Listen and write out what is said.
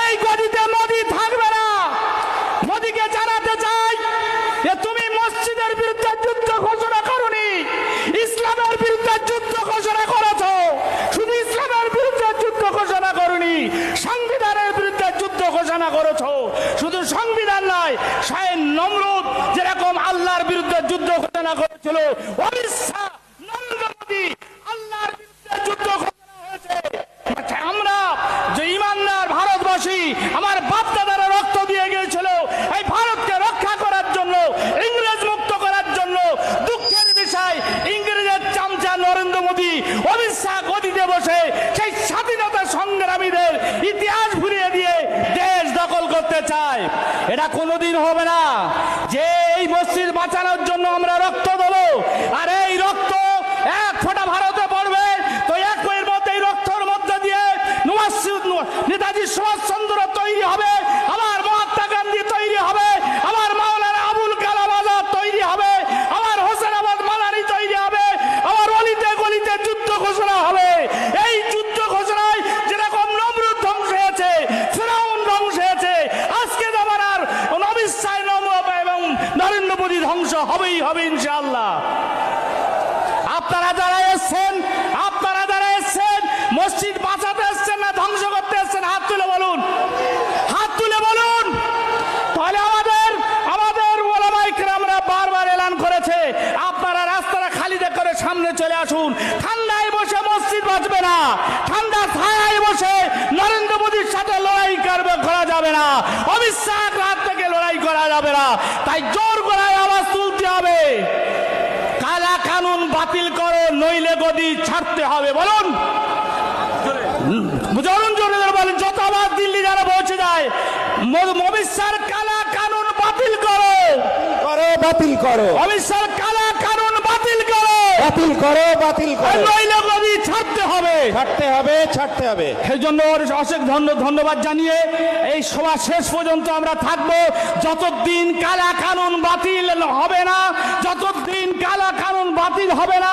এই গদিতে মোদি থাকবে না। মোদিকে জানাতে চাই যে তুমি মসজিদের বিরুদ্ধে যুদ্ধ ঘোষণা করনি, ইসলামের বিরুদ্ধে যুদ্ধ ঘোষণা করেছো। শুধু ইসলামের বিরুদ্ধে যুদ্ধ ঘোষণা করনি, সংবিধানের বিরুদ্ধে যুদ্ধ ঘোষণা করেছো। শুধু সংবিধান নয়, শাহের নমরুদ যেরকম আল্লাহর বিরুদ্ধে যুদ্ধ ঘোষণা করেছিল, অমিত শাহ, নরেন্দ্র মোদী আল্লাহর বিরুদ্ধে যুদ্ধ ঘোষণা হয়েছে। আমরা যে ইমানদার ভারতবাসী, আমার বাপ দাদারা রক্ত দিয়ে গিয়েছিল এই ভারতকে রক্ষা করার জন্য, ইংরেজ মুক্ত করার জন্য। দুঃখের বিষয়, ইংরেজের চামচা নরেন্দ্র মোদী, অমিত শাহ গদিতে বসে সেই স্বাধীনতা সংগ্রামীদের ইতিহাস ভুলিয়ে দিয়ে দেশ দখল করতে চায়। এটা কোনোদিন হবে না। যে এই মসজিদ বাঁচানোর জন্য আমরা রক্ত দেবো, আর এই রক্ত এক ফোঁটা ভারতে পড়বে তো এক বইয়ের মধ্যে এই রক্তর মধ্যে দিয়ে নেতাজি সুভাষচন্দ্র তৈরি হবে, আমার মহাত্মা গান্ধী তৈরি হবে, আমার মাওলানা আবুল কালাম আজাদ তৈরি হবে, আমার হোসেন আহমদ মাদানি তৈরি হবে, আমার অলিতে গলিতে যুদ্ধ ঘোষণা হবে। এই যুদ্ধ ঘোষণায় যেরকম নমরুদ ধ্বংস হয়েছে, ফিরাউন ধ্বংস হয়েছে, আজকে জামানার অমিত শাহ এবং নরেন্দ্র মোদী ধ্বংস হবেই হবে ইনশাআল্লাহ। আপনারা যারা এসছেন মসজিদ বাঁচাতে এসছেন না ধ্বংস করতে এসছেন? হাত তুলে বলুন, হাত তুলে বলুন। তাহলে আমাদের ওলামায়ে কেরামরা বারবার এলান করেছে, আপনারা রাস্তাটা খালি করে সামনে চলে আসুন। ঠান্ডায় বসে মসজিদ বাঁচবে না, ঠান্ডা ছায়ায় বসে নরেন্দ্র মোদীর সাথে লড়াই করা যাবে না, অমিত শাহের হাত থেকে লড়াই করা যাবে না। তাই জোর গলায় আওয়াজ তুলতে হবে, কালা কানুন বাতিল করো, নইলে গদি ছাড়তে হবে। বলুন, বলেন, যত আওয়াজ দিল্লি যারা পৌঁছে যায়, অমিত শাহের কালা কানুন বাতিল করো, বাতিল করো, অমিত শাহের কালা কানুন বাতিল করো, বাতিল করো, বাতিল করো, নইলে গদি ছাড়তে হবে, ছাড়তে হবে, ছাড়তে হবে। সেই জন্য অশেষ ধন্যবাদ জানিয়ে এই সভা শেষ পর্যন্ত আমরা থাকবো। যতদিন কালা কানুন বাতিল হবে না, যতদিন কালা কানুন বাতিল হবে না,